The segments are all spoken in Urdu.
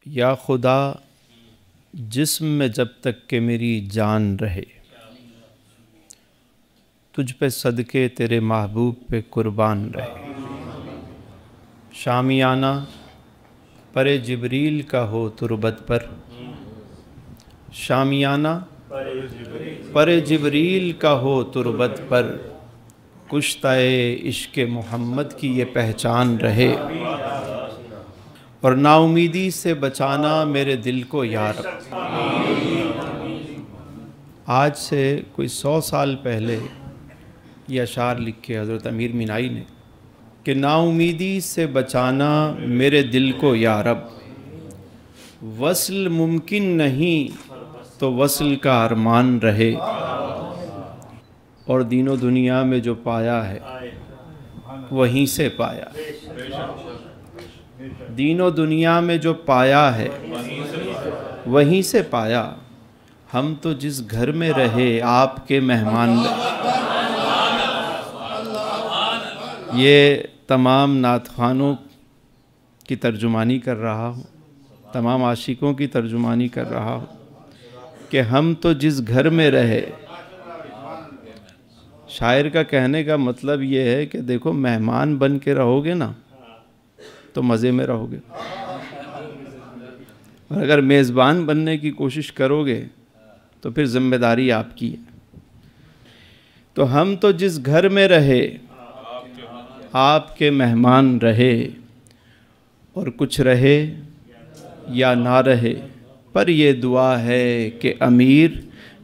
یا خدا جسم میں جب تک کہ میری جان رہے، تجھ پہ صدقے تیرے محبوب پہ قربان رہے۔ شامیانہ پر جبریل کا ہو تربت پر، شامیانہ پر جبریل کا ہو تربت پر، کشتہ عشق محمد کی یہ پہچان رہے، اور نا امیدی سے بچانا میرے دل کو یا رب۔ آج سے کوئی 100 سال پہلے یہ اشعار لکھے حضرت امیر مینائی نے کہ نا امیدی سے بچانا میرے دل کو یا رب، وصل ممکن نہیں تو وصل کا ارمان رہے، اور دین و دنیا میں جو پایا ہے وہیں سے پایا، دین و دنیا میں جو پایا ہے وہیں سے پایا، ہم تو جس گھر میں رہے آپ کے مہمان رہے۔ یہ تمام نعت خوانوں کی ترجمانی کر رہا ہوں، تمام عاشقوں کی ترجمانی کر رہا ہوں کہ ہم تو جس گھر میں رہے۔ شاعر کا کہنے کا مطلب یہ ہے کہ دیکھو مہمان بن کے رہو گے نا تو مزے میں رہو گے، اور اگر میزبان بننے کی کوشش کرو گے تو پھر ذمہ داری آپ کی ہے۔ تو ہم تو جس گھر میں رہے آپ کے مہمان رہے، اور کچھ رہے یا نہ رہے پر یہ دعا ہے کہ امیر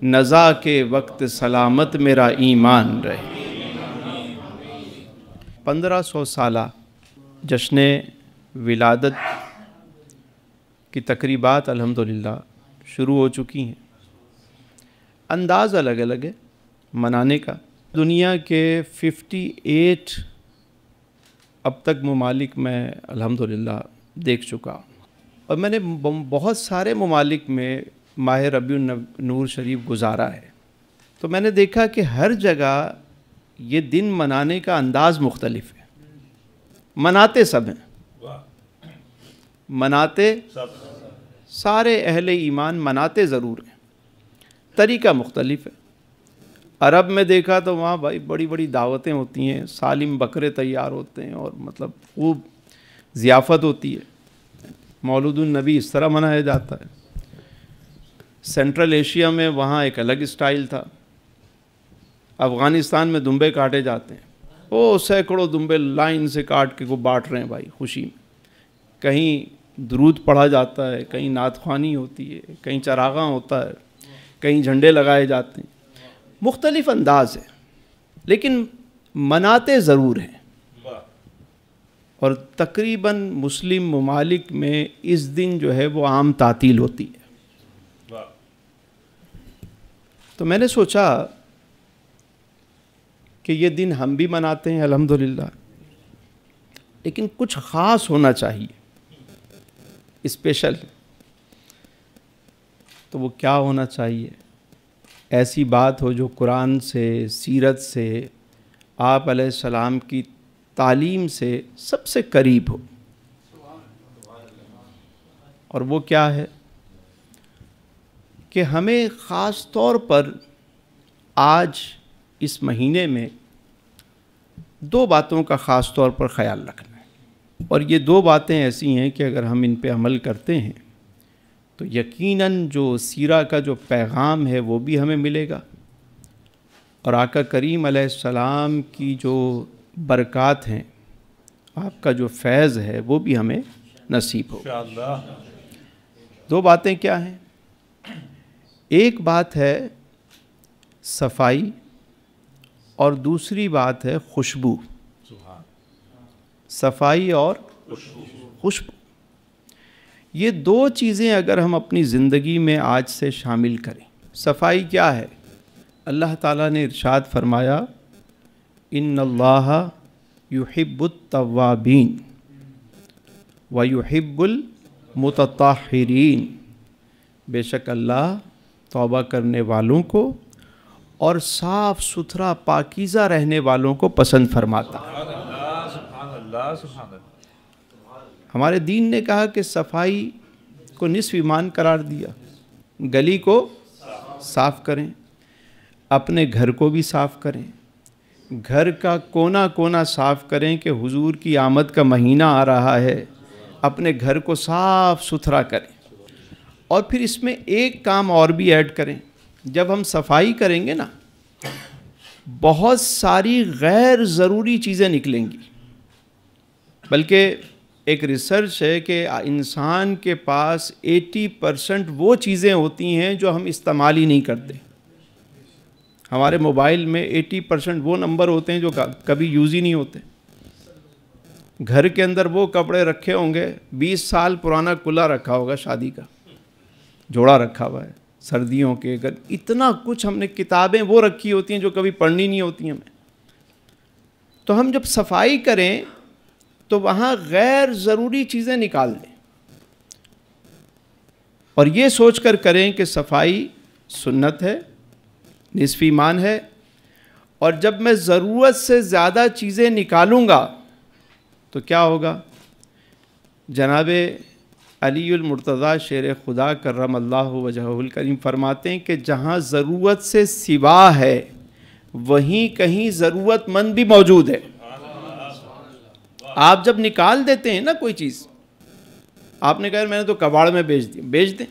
نزا کے وقت سلامت میرا ایمان رہے۔ 1500 سالہ جشن ولادت کی تقریبات الحمدللہ شروع ہو چکی ہیں۔ انداز الگ الگ ہے منانے کا۔ دنیا کے 58 اب تک ممالک میں الحمدللہ دیکھ چکا ہوں، اور میں نے بہت سارے ممالک میں ماہ ربیع النور شریف گزارا ہے، تو میں نے دیکھا کہ ہر جگہ یہ دن منانے کا انداز مختلف ہے۔ مناتے سب ہیں، مناتے سارے اہل ایمان مناتے ضرور ہیں، طریقہ مختلف ہے۔ عرب میں دیکھا تو وہاں بھائی بڑی بڑی دعوتیں ہوتی ہیں، سالم بکرے تیار ہوتے ہیں، اور مطلب خوب ضیافت ہوتی ہے۔ مولود النبی اس طرح منایا جاتا ہے۔ سینٹرل ایشیا میں وہاں ایک الگ اسٹائل تھا۔ افغانستان میں دمبے کاٹے جاتے ہیں، وہ سینکڑوں دمبے لائن سے کاٹ کے کو بانٹ رہے ہیں بھائی خوشی میں۔ کہیں درود پڑھا جاتا ہے، کہیں نعت خوانی ہوتی ہے، کہیں چراغاں ہوتا ہے، کہیں جھنڈے لگائے جاتے ہیں۔ مختلف انداز ہے، لیکن مناتے ضرور ہیں۔ اور تقریباً مسلم ممالک میں اس دن جو ہے وہ عام تعطیل ہوتی ہے۔ تو میں نے سوچا کہ یہ دن ہم بھی مناتے ہیں الحمدللہ، لیکن کچھ خاص ہونا چاہیے، اسپیشل۔ تو وہ کیا ہونا چاہیے؟ ایسی بات ہو جو قرآن سے، سیرت سے، آپ علیہ السلام کی تعلیم سے سب سے قریب ہو۔ اور وہ کیا ہے کہ ہمیں خاص طور پر آج اس مہینے میں 2 باتوں کا خاص طور پر خیال رکھنا ہے، اور یہ 2 باتیں ایسی ہیں کہ اگر ہم ان پہ عمل کرتے ہیں تو یقیناً جو سیرہ کا جو پیغام ہے وہ بھی ہمیں ملے گا، اور آقا کریم علیہ السلام کی جو برکات ہیں، آپ کا جو فیض ہے وہ بھی ہمیں نصیب ہوگا۔ 2 باتیں کیا ہیں؟ ایک بات ہے صفائی، اور دوسری بات ہے خوشبو۔ صفائی اور خوشبو، یہ 2 چیزیں اگر ہم اپنی زندگی میں آج سے شامل کریں۔ صفائی کیا ہے؟ اللہ تعالیٰ نے ارشاد فرمایا ان اللہ یحب التوابین ویحب المتطہرین، بے شک اللہ توبہ کرنے والوں کو اور صاف ستھرا پاکیزہ رہنے والوں کو پسند فرماتا ہے۔ ہمارے دین نے کہا کہ صفائی کو نصف ایمان قرار دیا۔ گلی کو صاف کریں، اپنے گھر کو بھی صاف کریں، گھر کا کونا کونا صاف کریں کہ حضور کی آمد کا مہینہ آ رہا ہے، اپنے گھر کو صاف ستھرا کریں۔ اور پھر اس میں ایک کام اور بھی ایڈ کریں، جب ہم صفائی کریں گے نا بہت ساری غیر ضروری چیزیں نکلیں گی، بلکہ ایک ریسرچ ہے کہ انسان کے پاس 80% وہ چیزیں ہوتی ہیں جو ہم استعمال ہی نہیں کرتے۔ ہمارے موبائل میں 80% وہ نمبر ہوتے ہیں جو کبھی یوز ہی نہیں ہوتے۔ گھر کے اندر وہ کپڑے رکھے ہوں گے، 20 سال پرانا کلا رکھا ہوگا، شادی کا جوڑا رکھا ہوا ہے، سردیوں کے اتنا کچھ ہم نے، کتابیں وہ رکھی ہوتی ہیں جو کبھی پڑھنی نہیں ہوتی ہیں ہمیں۔ تو ہم جب صفائی کریں تو وہاں غیر ضروری چیزیں نکال دیں، اور یہ سوچ کر کریں کہ صفائی سنت ہے، نصف ایمان ہے، اور جب میں ضرورت سے زیادہ چیزیں نکالوں گا تو کیا ہوگا؟ جناب علی المرتضیٰ شیر خدا کرم اللہ وجہہ الکریم فرماتے ہیں کہ جہاں ضرورت سے سوا ہے وہیں کہیں ضرورت مند بھی موجود ہے۔ آپ جب نکال دیتے ہیں نا کوئی چیز، آپ نے کہا میں نے تو کباڑ میں بیچ دی، بیچ دیں،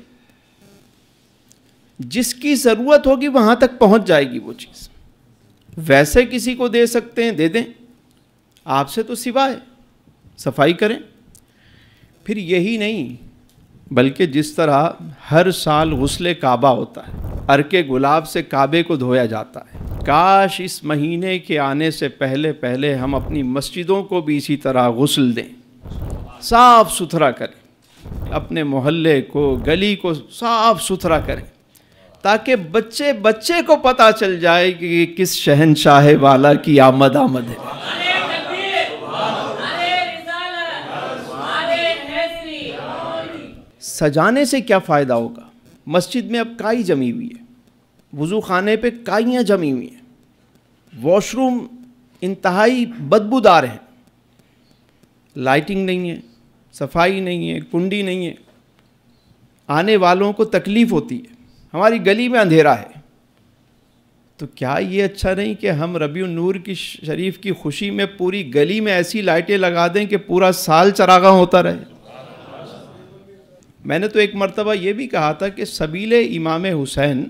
جس کی ضرورت ہوگی وہاں تک پہنچ جائے گی وہ چیز۔ ویسے کسی کو دے سکتے ہیں، دے دیں، آپ سے تو سوا ہے، صفائی کریں۔ پھر یہی نہیں بلکہ جس طرح ہر سال غسل کعبہ ہوتا ہے، عرق گلاب سے کعبے کو دھویا جاتا ہے، کاش اس مہینے کے آنے سے پہلے پہلے ہم اپنی مسجدوں کو بھی اسی طرح غسل دیں، صاف ستھرا کریں، اپنے محلے کو، گلی کو صاف ستھرا کریں، تاکہ بچے بچے کو پتہ چل جائے کہ یہ کس شہنشاہ والا کی آمد ہے۔ سجانے سے کیا فائدہ ہوگا؟ مسجد میں اب کائی جمی ہوئی ہے، وضو خانے پہ کائیاں جمی ہوئی ہیں، واش روم انتہائی بدبودار ہیں، لائٹنگ نہیں ہے، صفائی نہیں ہے، کنڈی نہیں ہے، آنے والوں کو تکلیف ہوتی ہے، ہماری گلی میں اندھیرا ہے۔ تو کیا یہ اچھا نہیں کہ ہم ربیع النور کی شریف کی خوشی میں پوری گلی میں ایسی لائٹیں لگا دیں کہ پورا سال چراغاں ہوتا رہے؟ میں نے تو ایک مرتبہ یہ بھی کہا تھا کہ سبیل امام حسین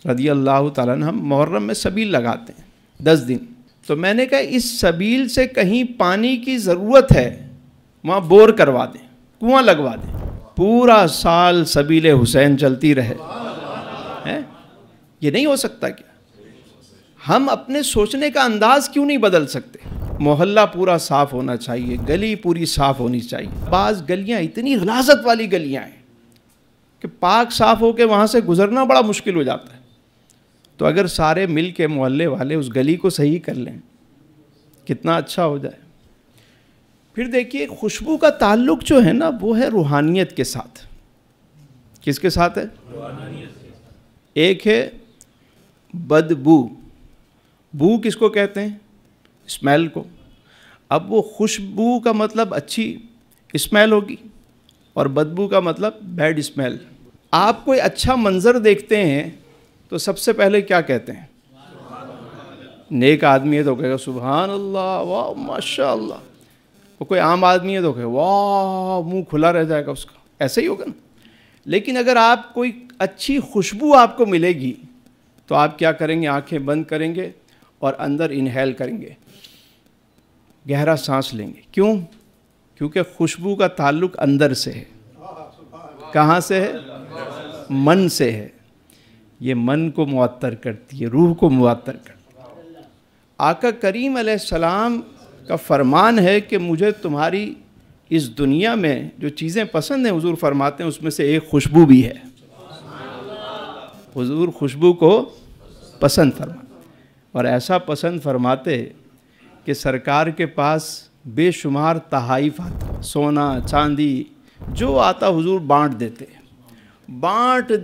رضی اللہ تعالیٰ عنہ، ہم محرم میں سبیل لگاتے ہیں 10 دن، تو میں نے کہا اس سبیل سے کہیں پانی کی ضرورت ہے وہاں بور کروا دیں، کنواں لگوا دیں، پورا سال سبیل حسین چلتی رہے۔ یہ نہیں ہو سکتا کیا؟ ہم اپنے سوچنے کا انداز کیوں نہیں بدل سکتے؟ محلہ پورا صاف ہونا چاہیے، گلی پوری صاف ہونی چاہیے۔ بعض گلیاں اتنی غلاظت والی گلیاں ہیں کہ پاک صاف ہو کے وہاں سے گزرنا بڑا مشکل ہو جاتا ہے۔ تو اگر سارے مل کے محلے والے اس گلی کو صحیح کر لیں کتنا اچھا ہو جائے۔ پھر دیکھیے خوشبو کا تعلق جو ہے نا وہ ہے روحانیت کے ساتھ۔ کس کے ساتھ ہے؟ ایک ہے بدبو، بو کس کو کہتے ہیں؟ اسمیل کو۔ اب وہ خوشبو کا مطلب اچھی اسمیل ہوگی اور بدبو کا مطلب بیڈ اسمیل۔ آپ کوئی اچھا منظر دیکھتے ہیں تو سب سے پہلے کیا کہتے ہیں؟ نیک آدمی ہے تو کہے گا سبحان اللہ، واہ ماشاء اللہ۔ وہ کوئی عام آدمی ہے تو کہے واہ، منہ کھلا رہ جائے گا اس کا، ایسے ہی ہوگا نا۔ لیکن اگر آپ کوئی اچھی خوشبو آپ کو ملے گی تو آپ کیا کریں گے؟ آنکھیں بند کریں گے اور اندر انہیل کریں گے، گہرا سانس لیں گے۔ کیوں؟ کیونکہ خوشبو کا تعلق اندر سے ہے۔ کہاں سے ہے؟ من سے ہے۔ یہ من کو معطر کرتی ہے، روح کو معطر کرتی ہے۔ آقا کریم علیہ السلام کا فرمان ہے کہ مجھے تمہاری اس دنیا میں جو چیزیں پسند ہیں، حضور فرماتے ہیں اس میں سے ایک خوشبو بھی ہے۔ حضور خوشبو کو پسند فرماتے اور ایسا پسند فرماتے کہ سرکار کے پاس بے شمار تحائف آتے، سونا چاندی جو آتا حضور بانٹ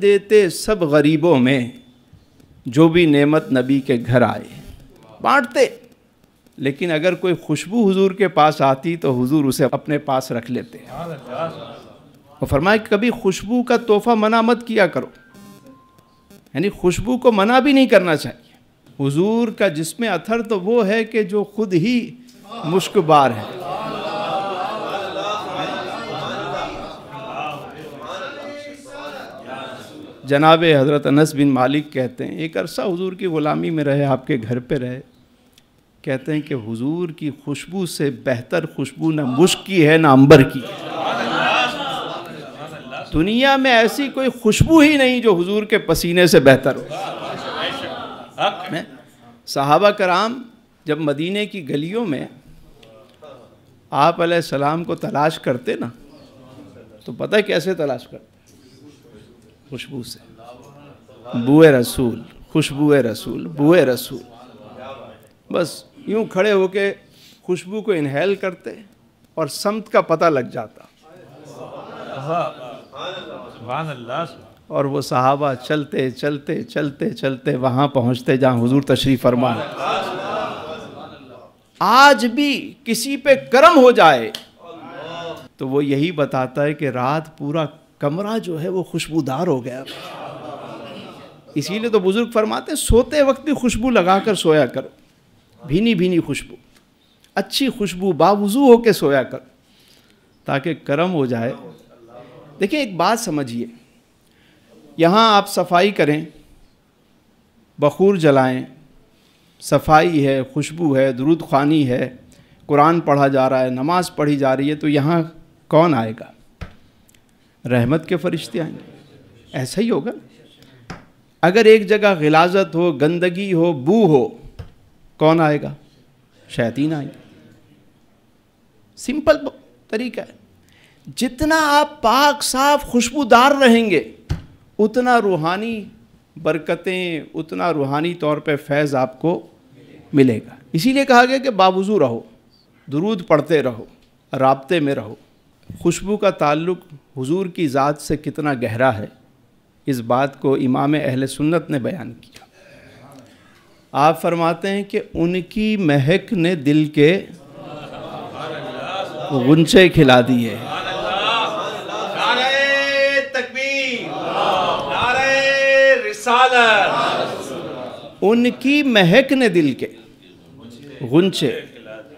دیتے سب غریبوں میں، جو بھی نعمت نبی کے گھر آئے بانٹتے۔ لیکن اگر کوئی خوشبو حضور کے پاس آتی تو حضور اسے اپنے پاس رکھ لیتے اور فرمایا کہ کبھی خوشبو کا تحفہ منع مت کیا کرو، یعنی خوشبو کو منع بھی نہیں کرنا چاہیے۔ حضور کا جسم اثر تو وہ ہے کہ جو خود ہی مشک بار ہے۔ جناب حضرت انس بن مالک کہتے ہیں ایک عرصہ حضور کی غلامی میں رہے، آپ کے گھر پہ رہے، کہتے ہیں کہ حضور کی خوشبو سے بہتر خوشبو نہ مشک کی ہے نہ عنبر کی ہے۔ دنیا میں ایسی کوئی خوشبو ہی نہیں جو حضور کے پسینے سے بہتر ہو۔ صحابہ کرام جب مدینے کی گلیوں میں آپ علیہ السلام کو تلاش کرتے نا، تو پتہ کیسے تلاش کرتے؟ خوشبو سے، بوئے رسول، خوشبوئے رسول، بوئے رسول، بس یوں کھڑے ہو کے خوشبو کو انہیل کرتے اور سمت کا پتہ لگ جاتا، اور وہ صحابہ چلتے چلتے چلتے چلتے وہاں پہنچتے جہاں حضور تشریف فرما ہے۔ آج بھی کسی پہ کرم ہو جائے تو وہ یہی بتاتا ہے کہ رات پورا کمرہ جو ہے وہ خوشبودار ہو گیا۔ اسی لیے تو بزرگ فرماتے ہیں سوتے وقت بھی خوشبو لگا کر سویا کرو، بھینی بھینی خوشبو، اچھی خوشبو، باوضو ہو کے سویا کرو تاکہ کرم ہو جائے۔ دیکھیں ایک بات سمجھیے، یہاں آپ صفائی کریں، بخور جلائیں، صفائی ہے، خوشبو ہے، درود خوانی ہے، قرآن پڑھا جا رہا ہے، نماز پڑھی جا رہی ہے، تو یہاں کون آئے گا؟ رحمت کے فرشتے آئیں گے۔ ایسا ہی ہوگا اگر ایک جگہ غلاظت ہو، گندگی ہو، بو ہو، کون آئے گا؟ شیاطین آئیں گے۔ سمپل طریقہ ہے۔ جتنا آپ پاک صاف خوشبودار رہیں گے اتنا روحانی برکتیں، اتنا روحانی طور پہ فیض آپ کو ملے گا۔ اسی لیے کہا گیا کہ باوضو رہو، درود پڑھتے رہو، رابطے میں رہو۔ خوشبو کا تعلق حضور کی ذات سے کتنا گہرا ہے، اس بات کو امام اہل سنت نے بیان کیا۔ آپ فرماتے ہیں کہ ان کی مہک نے دل کے غنچے کھلا دیے۔ نعرہ تکبیر، نعرہ رسالت۔ ان کی مہک نے دل کے غنچے،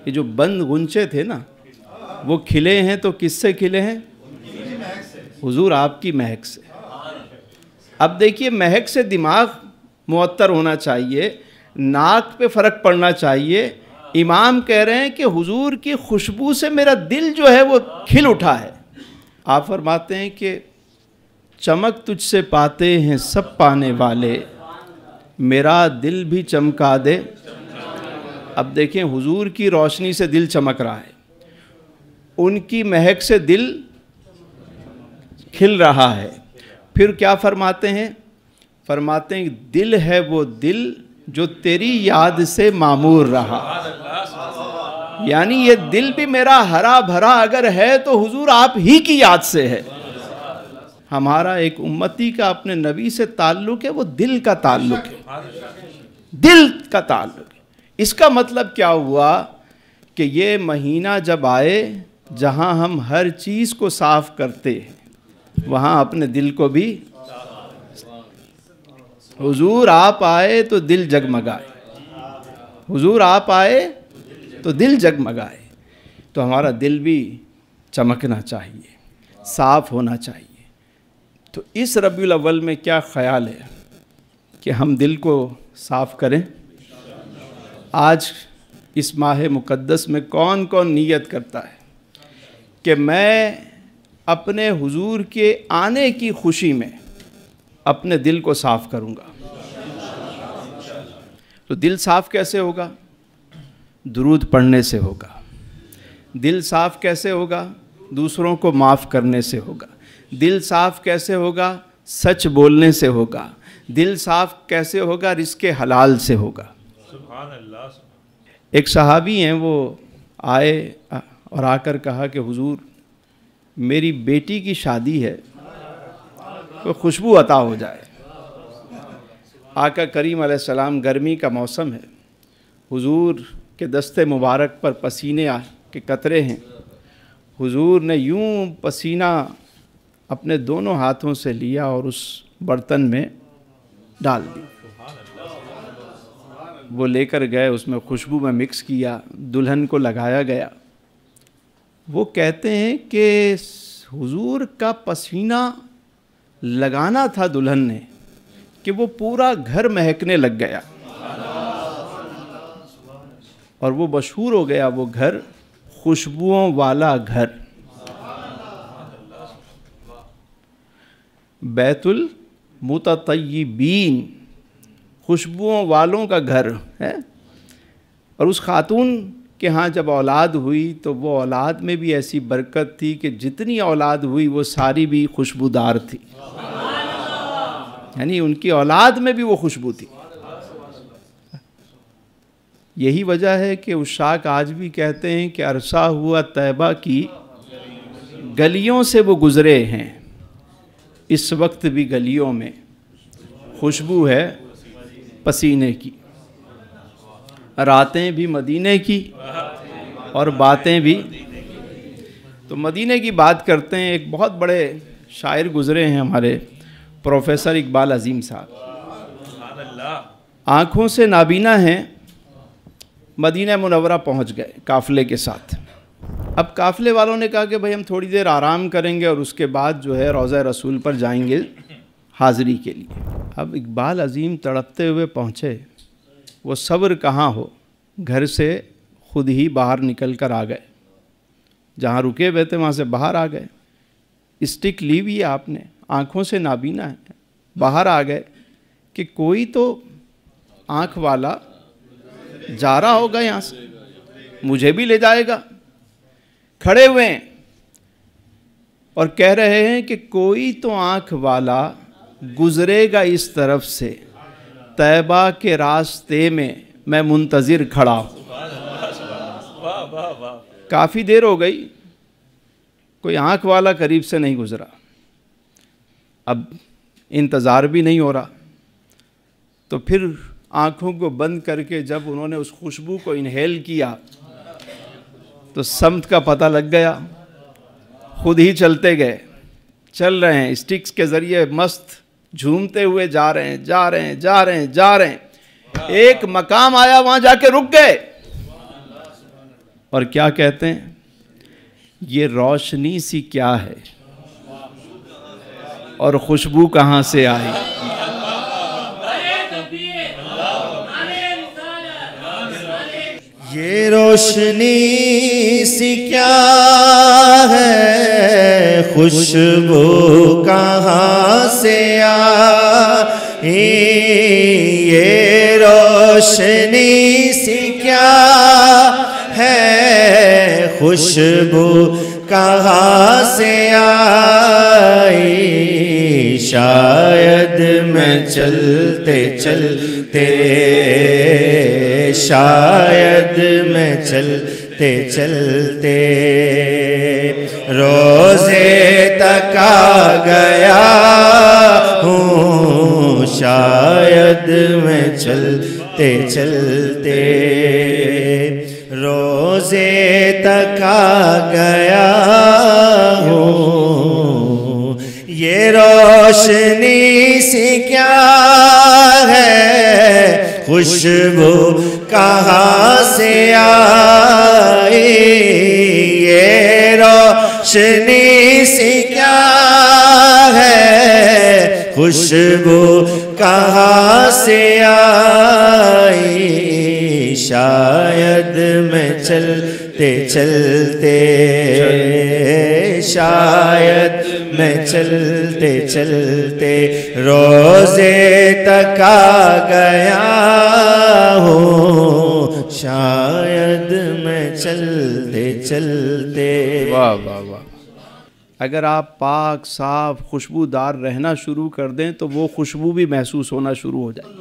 یہ جو بند غنچے تھے نا وہ کھلے ہیں، تو کس سے کھلے ہیں؟ حضور آپ کی مہک سے۔ اب دیکھیے مہک سے دماغ معطر ہونا چاہیے، ناک پہ فرق پڑنا چاہیے۔ امام کہہ رہے ہیں کہ حضور کی خوشبو سے میرا دل جو ہے وہ کھل اٹھا ہے۔ آپ فرماتے ہیں کہ چمک تجھ سے پاتے ہیں سب پانے والے، میرا دل بھی چمکا دے۔ اب دیکھیں حضور کی روشنی سے دل چمک رہا ہے، ان کی مہک سے دل کھل رہا ہے۔ پھر کیا فرماتے ہیں؟ فرماتے ہیں دل ہے وہ دل جو تیری یاد سے معمور رہا۔ یعنی یہ دل بھی میرا ہرا بھرا اگر ہے تو حضور آپ ہی کی یاد سے ہے۔ ہمارا ایک امتی کا اپنے نبی سے تعلق ہے، وہ دل کا تعلق ہے، دل کا تعلق ہے۔ اس کا مطلب کیا ہوا کہ یہ مہینہ جب آئے جہاں ہم ہر چیز کو صاف کرتے ہیں وہاں اپنے دل کو بھی، حضور آپ آئے تو دل جگمگائے، حضور آپ آئے تو دل جگمگائے، تو ہمارا دل بھی چمکنا چاہیے، صاف ہونا چاہیے۔ تو اس ربیع الاول میں کیا خیال ہے کہ ہم دل کو صاف کریں؟ آج اس ماہ مقدس میں کون کون نیت کرتا ہے کہ میں اپنے حضور کے آنے کی خوشی میں اپنے دل کو صاف کروں گا؟ تو دل صاف کیسے ہوگا؟ درود پڑھنے سے ہوگا۔ دل صاف کیسے ہوگا؟ دوسروں کو معاف کرنے سے ہوگا۔ دل صاف کیسے ہوگا؟ سچ بولنے سے ہوگا۔ دل صاف کیسے ہوگا؟ رزق حلال سے ہوگا۔ سبحان اللہ۔ ایک صحابی ہیں، وہ آئے اور آ کر کہا کہ حضور میری بیٹی کی شادی ہے، کوئی خوشبو عطا ہو جائے۔ آقا کریم علیہ السلام، گرمی کا موسم ہے، حضور کے دستے مبارک پر پسینے کے قطرے ہیں، حضور نے یوں پسینہ اپنے دونوں ہاتھوں سے لیا اور اس برتن میں ڈال دی. وہ لے کر گئے, اس میں خوشبو میں مکس کیا, دلہن کو لگایا گیا. وہ کہتے ہیں کہ حضور کا پسینہ لگانا تھا دلہن نے کہ وہ پورا گھر مہکنے لگ گیا, اور وہ مشہور ہو گیا وہ گھر خوشبوؤں والا گھر. بیت المتطیبین, خوشبوؤں والوں کا گھر ہے. اور اس خاتون کے ہاں جب اولاد ہوئی تو وہ اولاد میں بھی ایسی برکت تھی کہ جتنی اولاد ہوئی وہ ساری بھی خوشبودار تھی, یعنی ان کی اولاد میں بھی وہ خوشبو تھی. یہی وجہ ہے کہ عشاق آج بھی کہتے ہیں کہ عرصہ ہوا طیبہ کی گلیوں سے وہ گزرے ہیں, اس وقت بھی گلیوں میں خوشبو ہے پسینے کی. راتیں بھی مدینے کی اور باتیں بھی. تو مدینے کی بات کرتے ہیں. ایک بہت بڑے شاعر گزرے ہیں ہمارے پروفیسر اقبال عظیم صاحب, آنکھوں سے نابینا ہیں, مدینہ منورہ پہنچ گئے قافلے کے ساتھ. اب قافلے والوں نے کہا کہ بھئی ہم تھوڑی دیر آرام کریں گے اور اس کے بعد جو ہے روضہ رسول پر جائیں گے حاضری کے لیے. اب اقبال عظیم تڑپتے ہوئے پہنچے, وہ صبر کہاں ہو, گھر سے خود ہی باہر نکل کر آ گئے, جہاں رکے ہوئے تھے وہاں سے باہر آ گئے. اسٹک لی ہوئی ہے آپ نے, آنکھوں سے نابینا ہے, باہر آ گئے کہ کوئی تو آنکھ والا جا رہا ہوگا یہاں سے, مجھے بھی لے جائے گا. کھڑے ہوئے ہیں اور کہہ رہے ہیں کہ کوئی تو آنکھ والا گزرے گا اس طرف سے, طیبہ کے راستے میں منتظر کھڑا ہوں. کافی دیر ہو گئی, کوئی آنکھ والا قریب سے نہیں گزرا. اب انتظار بھی نہیں ہو رہا, تو پھر آنکھوں کو بند کر کے جب انہوں نے اس خوشبو کو انہیل کیا تو سمت کا پتہ لگ گیا. خود ہی چلتے گئے, چل رہے ہیں اسٹکس کے ذریعے, مست جھومتے ہوئے جا رہے ہیں, جا رہے ہیں, جا رہے ہیں, جا رہے ہیں. ایک مقام آیا, وہاں جا کے رک گئے اور کیا کہتے ہیں, یہ روشنی سی کیا ہے اور خوشبو کہاں سے آئی. یہ روشنی سی کیا ہے, خوشبو کہاں سے آئی. یہ روشنی سی کیا ہے, خوشبو کہاں سے آئی. شاید میں چلتے چلتے, شاید میں چلتے چلتے روزے تک آ گیا ہوں. شاید میں چلتے چلتے روزے تک آ گیا ہوں. یہ روشنی سی کیا ہے, خوشبو کہاں سے آئی. یہ روشنی سی کیا ہے, خوشبو کہاں سے آئی. شاید میں چلتے چلتے, شاید میں چلتے چلتے روزے تک آ گیا ہوں. شاید میں چلتے چلتے. واہ واہ واہ. اگر آپ پاک صاف خوشبودار رہنا شروع کر دیں تو وہ خوشبو بھی محسوس ہونا شروع ہو جائے.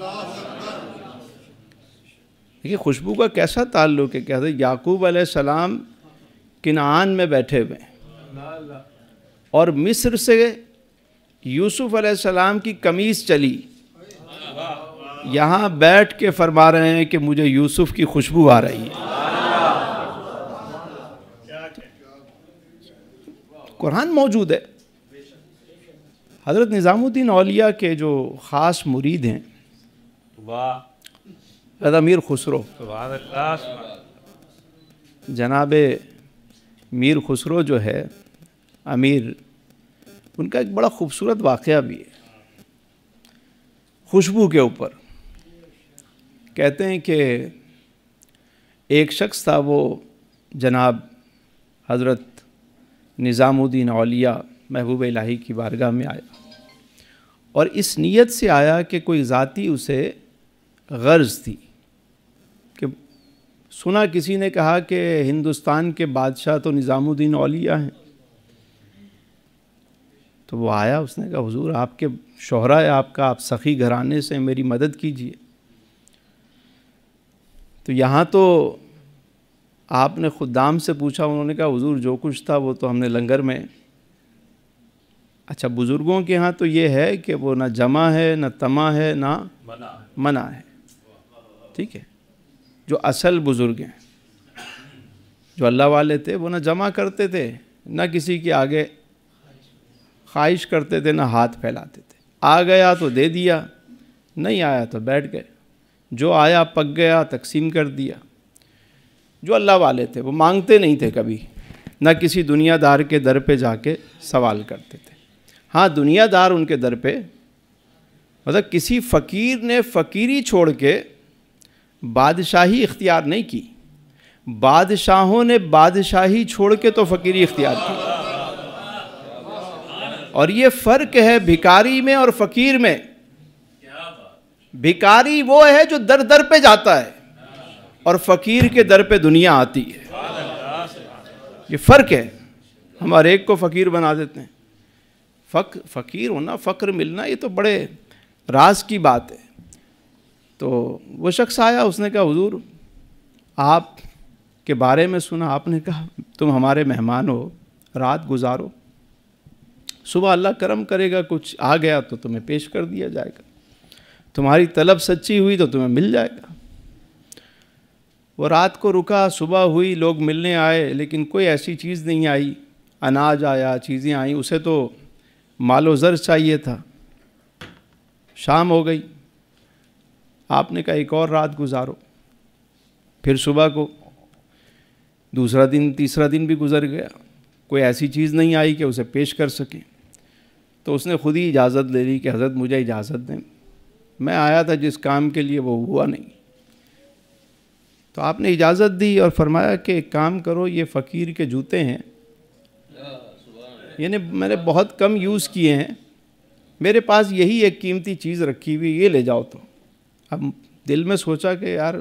دیکھیے خوشبو کا کیسا تعلق ہے. کہتے ہیں یعقوب علیہ السلام کنعان میں بیٹھے ہوئے ہیں اور مصر سے یوسف علیہ السلام کی قمیص چلی, یہاں بیٹھ کے فرما رہے ہیں کہ مجھے یوسف کی خوشبو آ رہی ہے. قرآن موجود ہے. حضرت نظام الدین اولیاء کے جو خاص مرید ہیں واہ حضرت امیر خسرو، سبحان اللہ جناب میر خسرو جو ہے امیر، ان کا ایک بڑا خوبصورت واقعہ بھی ہے خوشبو کے اوپر۔ کہتے ہیں کہ ایک شخص تھا، وہ جناب حضرت نظام الدین اولیاء محبوب الہی کی بارگاہ میں آیا اور اس نیت سے آیا کہ کوئی ذاتی اسے غرض تھی کہ سنا کسی نے کہا کہ ہندوستان کے بادشاہ تو نظام الدین اولیاء ہیں، تو وہ آیا، اس نے کہا حضور آپ کے شوہرہ ہے، آپ سخی گھرانے سے، میری مدد کیجیے۔ تو یہاں تو آپ نے خدام سے پوچھا، انہوں نے کہا حضور جو کچھ تھا وہ تو ہم نے لنگر میں۔ اچھا، بزرگوں کے ہاں تو یہ ہے کہ وہ نہ جمع ہے، نہ تمع ہے، نہ منع ہے، ٹھیک ہے۔ جو اصل بزرگ ہیں، جو اللہ والے تھے، وہ نہ جمع کرتے تھے، نہ کسی کے آگے خواہش کرتے تھے، نہ ہاتھ پھیلاتے تھے۔ آ گیا تو دے دیا، نہیں آیا تو بیٹھ گئے، جو آیا پک گیا تقسیم کر دیا۔ جو اللہ والے تھے وہ مانگتے نہیں تھے کبھی، نہ کسی دنیا دار کے در پہ جا کے سوال کرتے تھے۔ ہاں دنیا دار ان کے در پہ، مطلب کسی فقیر نے فقیری چھوڑ کے بادشاہی اختیار نہیں کی، بادشاہوں نے بادشاہی چھوڑ کے تو فقیری اختیار کی۔ اور یہ فرق ہے بھکاری میں اور فقیر میں۔ بھکاری وہ ہے جو در در پہ جاتا ہے اور فقیر کے در پہ دنیا آتی ہے، یہ فرق ہے۔ ہم ہر ایک کو فقیر بنا دیتے ہیں۔ فقیر ہونا، فقر ملنا، یہ تو بڑے راز کی بات ہے۔ تو وہ شخص آیا، اس نے کہا حضور آپ کے بارے میں سنا، آپ نے کہا تم ہمارے مہمان ہو، رات گزارو، صبح اللہ کرم کرے گا، کچھ آ گیا تو تمہیں پیش کر دیا جائے گا، تمہاری طلب سچی ہوئی تو تمہیں مل جائے گا۔ وہ رات کو رکا، صبح ہوئی، لوگ ملنے آئے، لیکن کوئی ایسی چیز نہیں آئی۔ اناج آیا، چیزیں آئیں، اسے تو مال و زر چاہیے تھا۔ شام ہو گئی، آپ نے کہا ایک اور رات گزارو۔ پھر صبح کو دوسرا دن، تیسرا دن بھی گزر گیا، کوئی ایسی چیز نہیں آئی کہ اسے پیش کر سکیں۔ تو اس نے خود ہی اجازت لے لی کہ حضرت مجھے اجازت دیں، میں آیا تھا جس کام کے لیے وہ ہوا نہیں۔ تو آپ نے اجازت دی اور فرمایا کہ ایک کام کرو، یہ فقیر کے جوتے ہیں، یعنی میں نے بہت کم یوز کیے ہیں، میرے پاس یہی ایک قیمتی چیز رکھی ہوئی، یہ لے جاؤ۔ تو اب دل میں سوچا کہ یار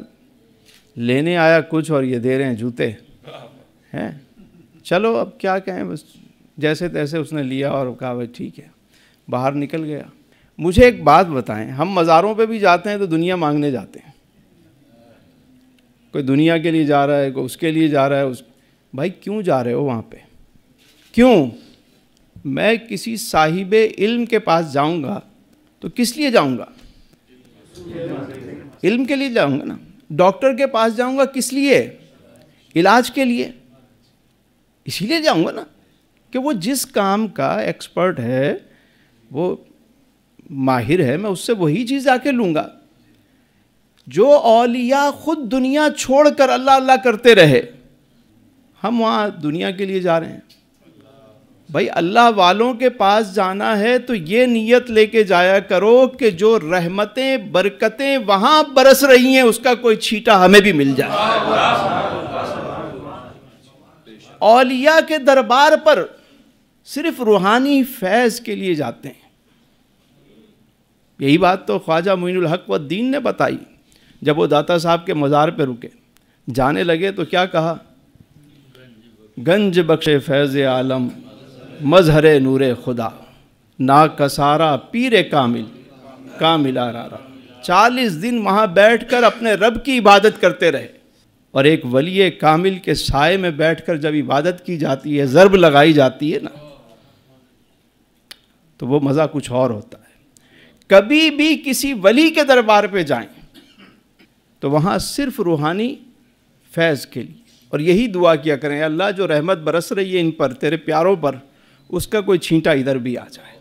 لینے آیا کچھ اور یہ دے رہے ہیں جوتے ہیں، چلو اب کیا کہیں، بس جیسے تیسے اس نے لیا اور کہا بھائی ٹھیک ہے، باہر نکل گیا۔ مجھے ایک بات بتائیں، ہم مزاروں پہ بھی جاتے ہیں تو دنیا مانگنے جاتے ہیں، کوئی دنیا کے لیے جا رہا ہے، کوئی اس کے لیے جا رہا ہے، بھائی کیوں جا رہے ہو وہاں پہ؟ کیوں؟ میں کسی صاحب علم کے پاس جاؤں گا تو کس لیے جاؤں گا؟ علم کے لیے جاؤں گا نا۔ ڈاکٹر کے پاس جاؤں گا کس لیے؟ علاج کے لیے، اسی لیے جاؤں گا نا کہ وہ جس کام کا ایکسپرٹ ہے، وہ ماہر ہے، میں اس سے وہی چیز آ کے لوں گا۔ جو اولیاء خود دنیا چھوڑ کر اللہ اللہ کرتے رہے، ہم وہاں دنیا کے لیے جا رہے ہیں۔ بھائی اللہ والوں کے پاس جانا ہے تو یہ نیت لے کے جایا کرو کہ جو رحمتیں برکتیں وہاں برس رہی ہیں اس کا کوئی چھیٹا ہمیں بھی مل جائے۔ اولیاء کے دربار پر صرف روحانی فیض کے لیے جاتے ہیں۔ یہی بات تو خواجہ معین الحق والدین نے بتائی جب وہ داتا صاحب کے مزار پہ رکے، جانے لگے تو کیا کہا؟ گنج بخش فیض عالم مظہر نور خدا، نا کسارا پیر کامل آرارا۔ 40 دن وہاں بیٹھ کر اپنے رب کی عبادت کرتے رہے، اور ایک ولی کامل کے سائے میں بیٹھ کر جب عبادت کی جاتی ہے، ضرب لگائی جاتی ہے نا، تو وہ مزہ کچھ اور ہوتا ہے۔ کبھی بھی کسی ولی کے دربار پہ جائیں تو وہاں صرف روحانی فیض کے لیے، اور یہی دعا کیا کریں، اللہ جو رحمت برس رہی ہے ان پر، تیرے پیاروں پر، اس کا کوئی چھینٹا ادھر بھی آ جائے۔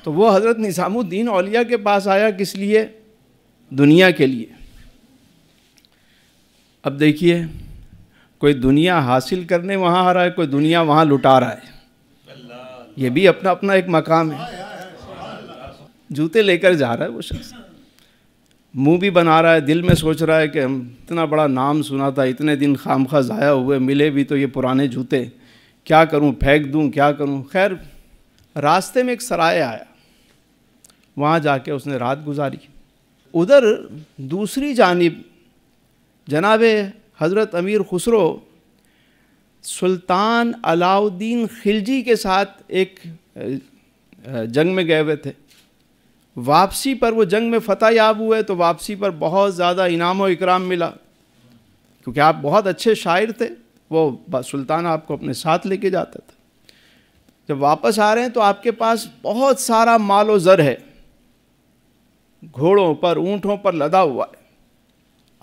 تو وہ حضرت نظام الدین اولیاء کے پاس آیا کس لیے؟ دنیا کے لیے۔ اب دیکھیے، کوئی دنیا حاصل کرنے وہاں آ رہا ہے، کوئی دنیا وہاں لٹا رہا ہے۔ یہ بھی اپنا اپنا ایک مقام ہے۔ جوتے لے کر جا رہا ہے وہ شخص، منہ بھی بنا رہا ہے، دل میں سوچ رہا ہے کہ ہم اتنا بڑا نام سنا تھا، اتنے دن خامخواہ ضائع ہوئے، ملے بھی تو یہ پرانے جوتے، کیا کروں، پھینک دوں، کیا کروں۔ خیر راستے میں ایک سرائے آیا، وہاں جا کے اس نے رات گزاری۔ ادھر دوسری جانب جناب حضرت امیر خسرو سلطان علاء الدین خلجی کے ساتھ ایک جنگ میں گئے ہوئے تھے۔ واپسی پر وہ جنگ میں فتح یاب ہوئے تو واپسی پر بہت زیادہ انعام و اکرام ملا، کیونکہ آپ بہت اچھے شاعر تھے، وہ سلطان آپ کو اپنے ساتھ لے کے جاتا تھا۔ جب واپس آ رہے ہیں تو آپ کے پاس بہت سارا مال و زر ہے، گھوڑوں پر، اونٹوں پر لدا ہوا ہے۔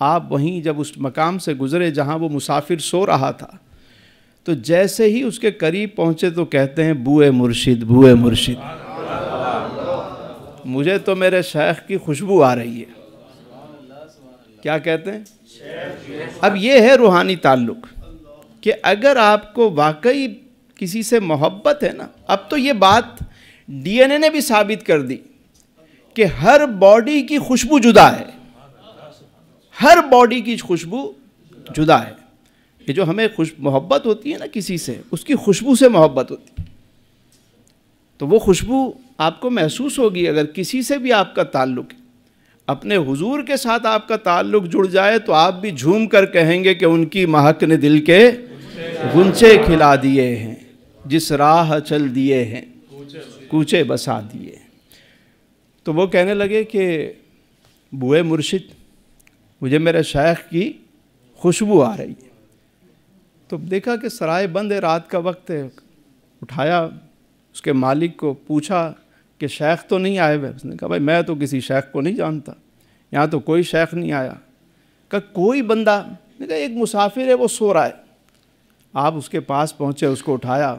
آپ وہیں جب اس مقام سے گزرے جہاں وہ مسافر سو رہا تھا، تو جیسے ہی اس کے قریب پہنچے تو کہتے ہیں بوئے مرشد، بوئے مرشد، مجھے تو میرے شیخ کی خوشبو آ رہی ہے۔ کیا کہتے ہیں؟ اب یہ ہے روحانی تعلق، کہ اگر آپ کو واقعی کسی سے محبت ہے نا، اب تو یہ بات ڈی این اے نے بھی ثابت کر دی کہ ہر باڈی کی خوشبو جدا ہے، ہر باڈی کی خوشبو جدا ہے۔ یہ جو ہمیں محبت ہوتی ہے نا کسی سے، اس کی خوشبو سے محبت ہوتی ہے، تو وہ خوشبو آپ کو محسوس ہوگی۔ اگر کسی سے بھی آپ کا تعلق ہے، اپنے حضور کے ساتھ آپ کا تعلق جڑ جائے تو آپ بھی جھوم کر کہیں گے کہ ان کی مہک نے دل کے غنچے کھلا دیے ہیں، جس راہ چل دیے ہیں کوچے بسا دیے۔ تو وہ کہنے لگے کہ بوئے مرشد، مجھے میرے شیخ کی خوشبو آ رہی ہے۔ تو دیکھا کہ سرائے بند ہے، رات کا وقت ہے، اٹھایا، اس کے مالک کو پوچھا کہ شیخ تو نہیں آئے ہوئے؟ اس نے کہا بھائی میں تو کسی شیخ کو نہیں جانتا، یہاں تو کوئی شیخ نہیں آیا۔ کہا کوئی بندہ؟ نے کہا ایک مسافر ہے، وہ سو رہا ہے۔ آپ اس کے پاس پہنچے، اس کو اٹھایا،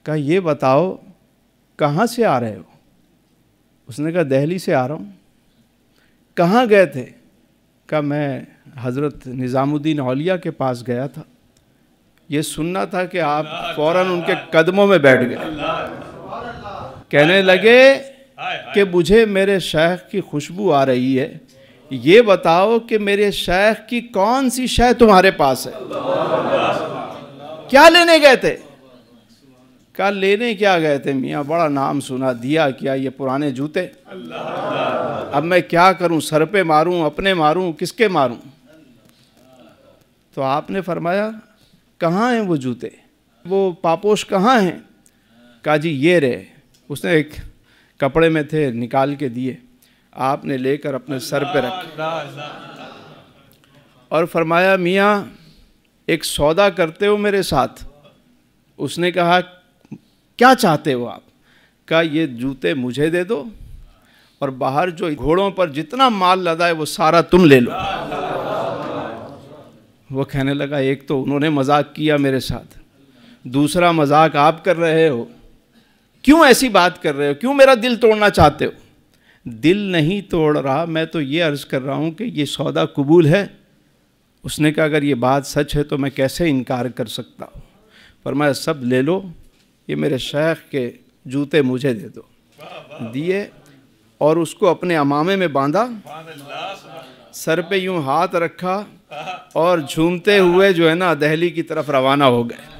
کہا یہ بتاؤ کہاں سے آ رہے ہو؟ اس نے کہا دہلی سے آ رہا ہوں۔ کہاں گئے تھے؟ کہا میں حضرت نظام الدین اولیاء کے پاس گیا تھا، یہ سننا تھا کہ آپ فوراً ان کے قدموں میں بیٹھ گئے۔ کہنے لگے کہ مجھے میرے شیخ کی خوشبو آ رہی ہے، یہ بتاؤ کہ میرے شیخ کی کون سی شے تمہارے پاس ہے؟ کیا لینے گئے تھے؟ کہا لینے کیا گئے تھے میاں، بڑا نام سنا، دیا کیا یہ پرانے جوتے، اب میں کیا کروں، سر پہ ماروں، اپنے ماروں، کس کے ماروں؟ تو آپ نے فرمایا کہاں ہیں وہ جوتے، وہ پاپوش کہاں ہیں؟ کہا جی یہ رہے۔ اس نے ایک کپڑے میں تھے، نکال کے دیے، آپ نے لے کر اپنے سر پہ رکھے اور فرمایا میاں ایک سودا کرتے ہو میرے ساتھ؟ اس نے کہا کیا چاہتے ہو آپ؟ کہا یہ جوتے مجھے دے دو اور باہر جو گھوڑوں پر جتنا مال لدا ہے وہ سارا تم لے لو۔ وہ کہنے لگا ایک تو انہوں نے مذاق کیا میرے ساتھ، دوسرا مذاق آپ کر رہے ہو، کیوں ایسی بات کر رہے ہو، کیوں میرا دل توڑنا چاہتے ہو؟ دل نہیں توڑ رہا، میں تو یہ عرض کر رہا ہوں کہ یہ سودا قبول ہے۔ اس نے کہا اگر یہ بات سچ ہے تو میں کیسے انکار کر سکتا ہوں؟ فرمایا سب لے لو، یہ میرے شیخ کے جوتے مجھے دے دو۔ دیے اور اس کو اپنے عمامے میں باندھا، سر پہ یوں ہاتھ رکھا اور جھومتے ہوئے جو ہے نا دہلی کی طرف روانہ ہو گئے۔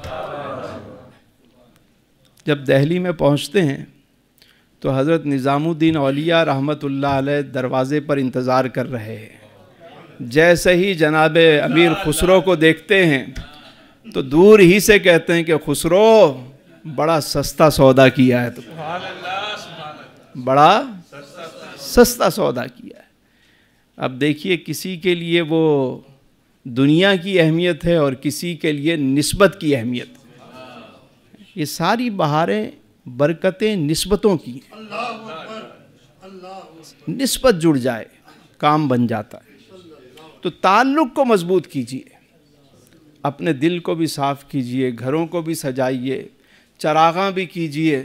جب دہلی میں پہنچتے ہیں تو حضرت نظام الدین اولیاء رحمۃ اللہ علیہ دروازے پر انتظار کر رہے ہیں۔ جیسے ہی جناب امیر خسرو کو دیکھتے ہیں تو دور ہی سے کہتے ہیں کہ خسرو بڑا سستا سودا کیا ہے، تو بڑا سستا سودا کیا ہے۔ اب دیکھیے کسی کے لیے وہ دنیا کی اہمیت ہے اور کسی کے لیے نسبت کی اہمیت ہے۔ یہ ساری بہاریں برکتیں نسبتوں کی ہیں، نسبت جڑ جائے کام بن جاتا ہے۔ تو تعلق کو مضبوط کیجئے، اپنے دل کو بھی صاف کیجئے، گھروں کو بھی سجائیے، چراغاں بھی کیجئے،